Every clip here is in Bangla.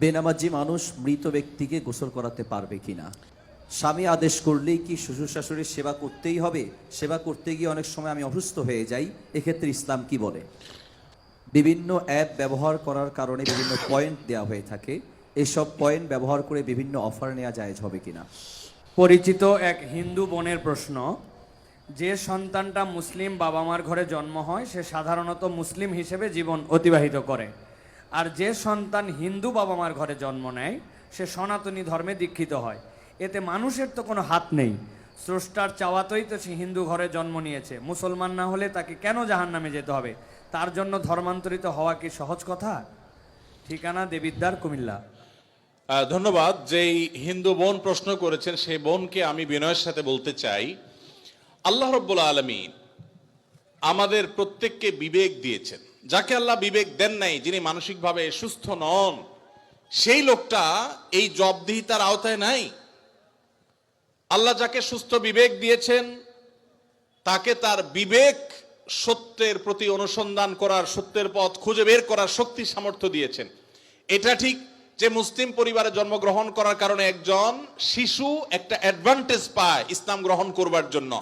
বেনামাজি মানুষ মৃত ব্যক্তিকে গোসল করাতে পারবে কিনা? স্বামী আদেশ করলেই কি শ্বশুর শাশুড়ির সেবা করতেই হবে? সেবা করতে গিয়ে অনেক সময় আমি অসুস্থ হয়ে যাই, এক্ষেত্রে ইসলাম কি বলে? বিভিন্ন অ্যাপ ব্যবহার করার কারণে বিভিন্ন পয়েন্ট দেওয়া হয়ে থাকে, এসব পয়েন্ট ব্যবহার করে বিভিন্ন অফার নেওয়া জায়েজ হবে কিনা? পরিচিত এক হিন্দু বোনের প্রশ্ন। যে সন্তানটা মুসলিম বাবা মার ঘরে জন্ম হয় সে সাধারণত মুসলিম হিসেবে জীবন অতিবাহিত করে, আর যে সন্তান হিন্দু বাবা মার ঘরে জন্ম নেয় সে সনাতনী ধর্মে দীক্ষিত হয়। এতে মানুষের তো কোনো হাত নেই, স্রষ্টার চাওয়াতেই তো সে হিন্দু ঘরে জন্ম নিয়েছে। মুসলমান না হলে তাকে কেন জাহান্নামে যেতে হবে? তার জন্য ধর্মান্তরিত হওয়া কি সহজ কথা? ঠিকানা দেবিদ্বার, কুমিল্লা। ধন্যবাদ। যেই হিন্দু বোন প্রশ্ন করেছেন সেই বোনকে আমি বিনয়ের সাথে বলতে চাই, আল্লাহ রব্বুল আলামিন আমাদের প্রত্যেককে বিবেক দিয়েছেন। যাকে আল্লাহ বিবেক দেন নাই, যিনি মানসিকভাবে সুস্থ নন, সেই লোকটা এই জবাবদিহিতার আওতায় নাই। আল্লাহ যাকে সুস্থ বিবেক দিয়েছেন তাকে তার বিবেক সত্যের প্রতি অনুসন্ধান করার, সত্যের পথ খুঁজে বের করার শক্তি সামর্থ্য দিয়েছেন। এটা ঠিক যে মুসলিম পরিবারে জন্মগ্রহণ করার কারণে একজন শিশু একটা অ্যাডভান্টেজ পায় ইসলাম গ্রহণ করবার জন্য।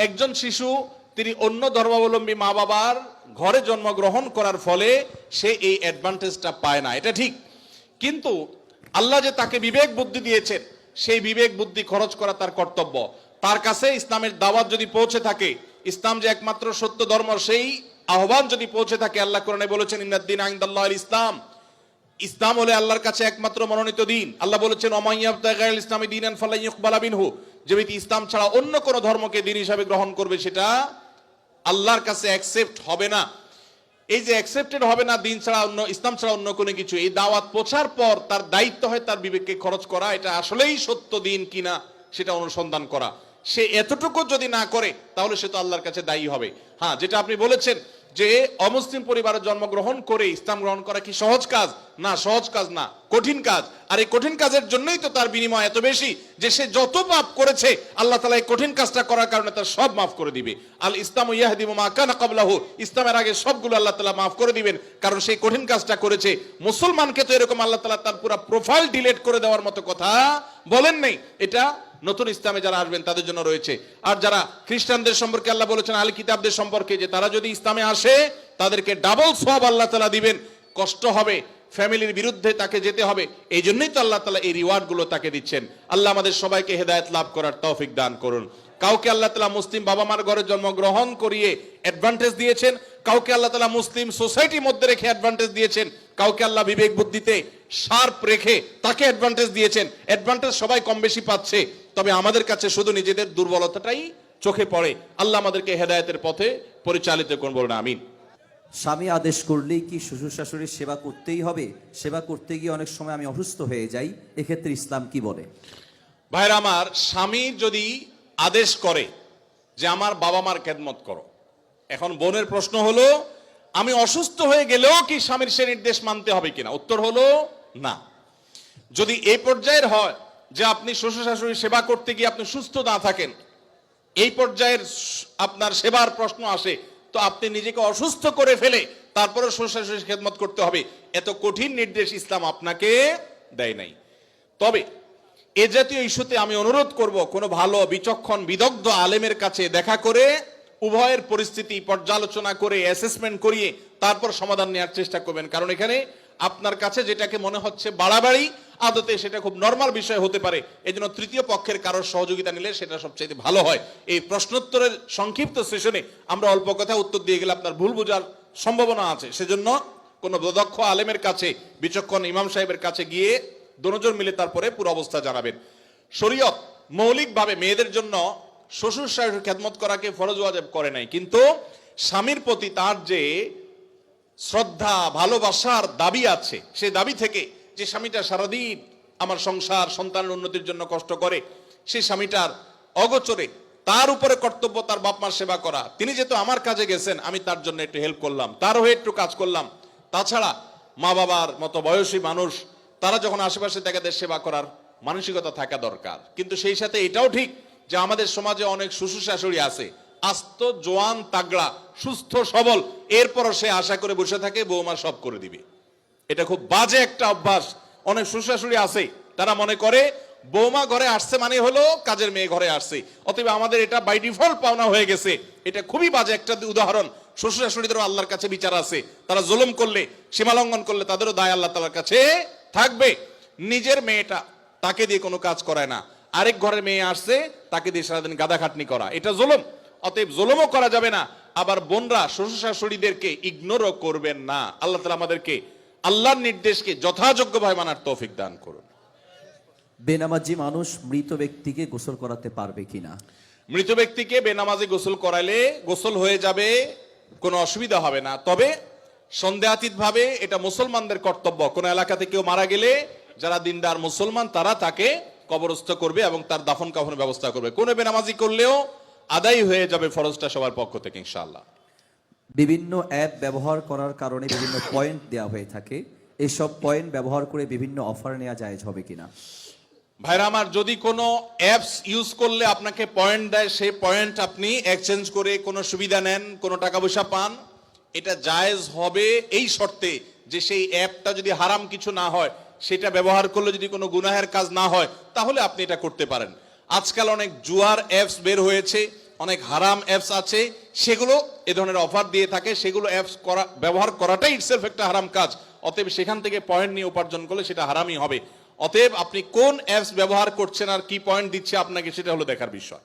একজন শিশু তিনি অন্য ধর্মাবলম্বী মা বাবার ঘরে জন্মগ্রহণ করার ফলে সে এই অ্যাডভান্টেজটা পায় না, এটা ঠিক। কিন্তু আল্লাহ যে তাকে বিবেক বুদ্ধি দিয়েছেন, সেই বিবেক বুদ্ধি খরচ করা তার কর্তব্য। তার কাছে ইসলামের দাওয়াত যদি পৌঁছে থাকে, ইসলাম যে একমাত্র সত্য ধর্ম, সেই আহ্বান যদি পৌঁছে থাকে, আল্লাহ কোরআনে বলেছেন ইন্নাদ-দীন ইনদাল্লাহিল ইসলাম, ইসলাম হলে আল্লাহর কাছে একমাত্র মনোনীত দিন। আল্লাহ বলেছেন ওমান ইয়াবতাগি গায়রাল ইসলামি দীনান ফালান ইউকবালা মিনহু, যে ব্যক্তি ইসলাম ছাড়া অন্য কোন ধর্মকে দিন হিসাবে গ্রহণ করবে সেটা আল্লাহর কাছে অ্যাকসেপ্ট হবে না। এই যে অ্যাকসেপ্টেড হবে না দিন ছাড়া, অন্য ইসলাম ছাড়া অন্য কোনো কিছু, এই দাওয়াত পৌঁছার পর তার দায়িত্ব হয় তার বিবেককে খরচ করা, এটা আসলেই সত্য দিন কিনা সেটা অনুসন্ধান করা। সে এতটুকু যদি না করে তাহলে সে তো আল্লাহর কাছে দায়ী হবে। হ্যাঁ, যেটা আপনি বলেছেন যে অমুসলিম পরিবারে জন্মগ্রহণ করে ইসলাম গ্রহণ করা কি সহজ কাজ? না, সহজ কাজ না, কঠিন কাজ। আর এই কঠিন কাজের জন্যই তো তার বিনিময় এত বেশি, যে সে যত পাপ করেছে আল্লাহ তাআলা এই কঠিন কাজটা করার কারণে তার সব মাফ করে দিবে। আল ইসলামু ইয়াহদি মা কানা ক্বাবলাহু, ইসলামের আগে সবগুলো আল্লাহ তাআলা মাফ করে দিবেন, কারণ সেই কঠিন কাজটা করেছে। মুসলমানকে তো এরকম আল্লাহ তাআলা তার পুরো প্রোফাইল ডিলিট করে দেওয়ার মতো কথা বলেন নাই। এটা নতুন ইসলামে যারা আসবেন তাদের জন্য রয়েছে। আর যারা খ্রিস্টানদের সম্পর্কে আল্লাহ বলেছেন আহলে কিতাবদের সম্পর্কে, যে তারা যদি ইসলামে আসে তাদেরকে ডাবল সওয়াব আল্লাহ তাআলা দিবেন। কষ্ট হবে, ফ্যামিলির বিরুদ্ধে তাকে যেতে হবে, এই জন্যই তো আল্লাহ তাআলা এই রিওয়ার্ড গুলো তাকে দিচ্ছেন। আল্লাহ আমাদের সবাইকে হেদায়েত লাভ করার তৌফিক দান করুন। কাউকে আল্লাহ তাআলা মুসলিম বাবা মার ঘরে জন্মগ্রহণ করিয়ে অ্যাডভান্টেজ দিয়েছেন, কাউকে আল্লাহ তাআলা মুসলিম সোসাইটির মধ্যে রেখে অ্যাডভান্টেজ দিয়েছেন, কাউকে আল্লাহ বিবেক বুদ্ধিতে শার্প রেখে তাকে অ্যাডভান্টেজ দিয়েছেন। অ্যাডভান্টেজ সবাই কম বেশি পাচ্ছে, তবে আমাদের কাছে শুধু নিজেদের দুর্বলতাটাই চোখে পড়ে। আল্লাহ আমাদেরকে হেদায়েতের পথে পরিচালিত করুন, বলুন আমিন। স্বামী আদেশ করলেই কি শ্বশুর শাশুড়ির সেবা করতেই হবে? সেবা করতে গিয়ে অনেক সময় আমি অসুস্থ হয়ে যাই, এক্ষেত্রে ইসলাম কি বলে? ভাইরা আমার, স্বামী যদি আদেশ করে যে আমার বাবা মার খেদমত করো, এখন বোনের প্রশ্ন হলো আমি অসুস্থ হয়ে গেলেও কি স্বামীর সে নির্দেশ মানতে হবে কিনা? উত্তর হলো না। যদি এই পর্যায়ের হয় যে আপনি শ্বশুর শাশুড়ির সেবা করতে গিয়ে আপনি সুস্থ না থাকেন, এই পর্যায়ের আপনার সেবার প্রশ্ন আসে, তো আপনি নিজেকে অসুস্থ করে ফেলে তারপরে শ্বশুর শাশুড়ির খেদমত করতে হবে, এত কঠিন নির্দেশ ইসলাম আপনাকে দেয় নাই। তবে এ জাতীয় ইস্যুতে আমি অনুরোধ করব, কোনো ভালো বিচক্ষণ বিদগ্ধ আলেমের কাছে দেখা করে উভয়ের পরিস্থিতি পর্যালোচনা করে অ্যাসেসমেন্ট করিয়ে তারপর সমাধান নেওয়ার চেষ্টা করবেন। কারণ এখানে আপনার কাছে যেটাকে মনে হচ্ছে বাড়াবাড়ি, আদতে সেটা খুব নরমাল বিষয় হতে পারে। এই জন্য তৃতীয় পক্ষের কারোর সহযোগিতা নিলে সেটা সবচেয়ে ভালো হয়। এই প্রশ্নোত্তরের সংক্ষিপ্ত সেশনে আমরা অল্প কথা উত্তর দিয়ে গেলে আপনার ভুল বোঝার সম্ভাবনা আছে। সেজন্য কোনো দক্ষ আলেমের কাছে, বিচক্ষণ ইমাম সাহেবের কাছে গিয়ে দুজন মিলে তারপরে পুরো অবস্থা জানাবেন। শরীয়ত মৌলিকভাবে মেয়েদের জন্য শ্বশুর শাশুড়ির খেদমত করাকে ফরজ ওয়াজিব করে নাই, কিন্তু স্বামীর প্রতি তার যে শ্রদ্ধা ভালোবাসার দাবি আছে, সেই দাবি থেকে যে স্বামীটা সারাদিন আমার সংসার সন্তানের উন্নতির জন্য কষ্ট করে, সেই স্বামীটার অগোচরে তার উপরে কর্তব্য তার বাপ মার সেবা করা। তিনি যেহেতু আমার কাজে গেছেন, আমি তার জন্য একটু হেল্প করলাম, তার হয়ে একটু কাজ করলাম। তাছাড়া মা বাবার মতো বয়সী মানুষ, তারা যখন আশেপাশে তাদের সেবা করার মানসিকতা থাকা দরকার। কিন্তু সেই সাথে এটাও ঠিক যে আমাদের সমাজে অনেক শ্বশুর শাশুড়ি আছে আস্ত জোয়ান তাগড়া সুস্থ সবল, এরপরও সে আশা করে বসে থাকে বৌমা সব করে দিবে। এটা খুব বাজে একটা অভ্যাস। অনেক শ্বশুর-শাশুড়ি আছে তারা মনে করে বৌমা ঘরে আসছে মানে হলো কাজের মেয়ে ঘরে আসছে, অতএব আমাদের এটা বাই ডিফল্ট পাওনা হয়ে গেছে। এটা খুবই বাজে একটা উদাহরণ। শ্বশুর-শাশুড়িদেরও আল্লাহর কাছে বিচার আছে, তারা জুলুম করলে, সীমালঙ্ঘন করলে তাদেরও দায় আল্লাহ তাআলার কাছে থাকবে। নিজের মেয়েটা তাকে দিয়ে কোনো কাজ করায় না, আরেক ঘরের মেয়ে আসছে তাকে দিয়ে সারাদিন গাদা খাটনি করা, এটা জুলুম। অতএব জুলুমও করা যাবে না। আবার বোনরা শ্বশুর-শাশুড়িদেরকে ইগনোরও করবেন না। আল্লাহ তাআলা আমাদেরকে আল্লাহর নির্দেশকে যথাযোগ্যভাবে মানার তৌফিক দান করুন। বেনামাজি মানুষ মৃত ব্যক্তিকে গোসল করাতে পারবে কিনা? মৃত ব্যক্তিকে বেনামাজি গোসল করাইলে গোসল হয়ে যাবে, কোনো অসুবিধা হবে না। তবে সন্দেহাতীত ভাবে এটা মুসলমানদের কর্তব্য। কোন এলাকাতে কেউ মারা গেলে যারা দিনদার মুসলমান তারা তাকে কবরস্থ করবে এবং তার দাফন কাফনের ব্যবস্থা করবে। কোন বেনামাজি করলেও আদায় হয়ে যাবে ফরজটা সবার পক্ষ থেকে ইনশাআল্লাহ। বিভিন্ন অ্যাপ ব্যবহার করার কারণে বিভিন্ন পয়েন্ট দেওয়া হয়ে থাকে, এসব পয়েন্ট ব্যবহার করে বিভিন্ন অফার নেওয়া জায়েজ হবে কিনা? ভাইরা আমার, যদি কোনো অ্যাপস ইউজ করলে আপনাকে পয়েন্ট দেয়, সেই পয়েন্ট আপনি এক্সচেঞ্জ করে কোনো সুবিধা নেন, কোনো টাকা পয়সা পান, এটা জায়েজ হবে এই শর্তে যে সেই অ্যাপটা যদি হারাম কিছু না হয়, সেটা ব্যবহার করলে যদি কোনো গুনাহের কাজ না হয়, তাহলে আপনি এটা করতে পারেন। আজকাল অনেক জুয়ার অ্যাপস বের হয়েছে, অনেক হারাম অ্যাপস আছে, সেগুলো এ ধরনের অফার দিয়ে থাকে। সেগুলো অ্যাপস ব্যবহার করাটাই ইটসেলফ একটা হারাম কাজ। অতএব সেখান থেকে পয়েন্ট নিয়ে উপার্জন করলে সেটা হারামই হবে। অতএব আপনি কোন অ্যাপস ব্যবহার করছেন আর কি পয়েন্ট দিচ্ছে আপনাকে, সেটা হলো দেখার বিষয়।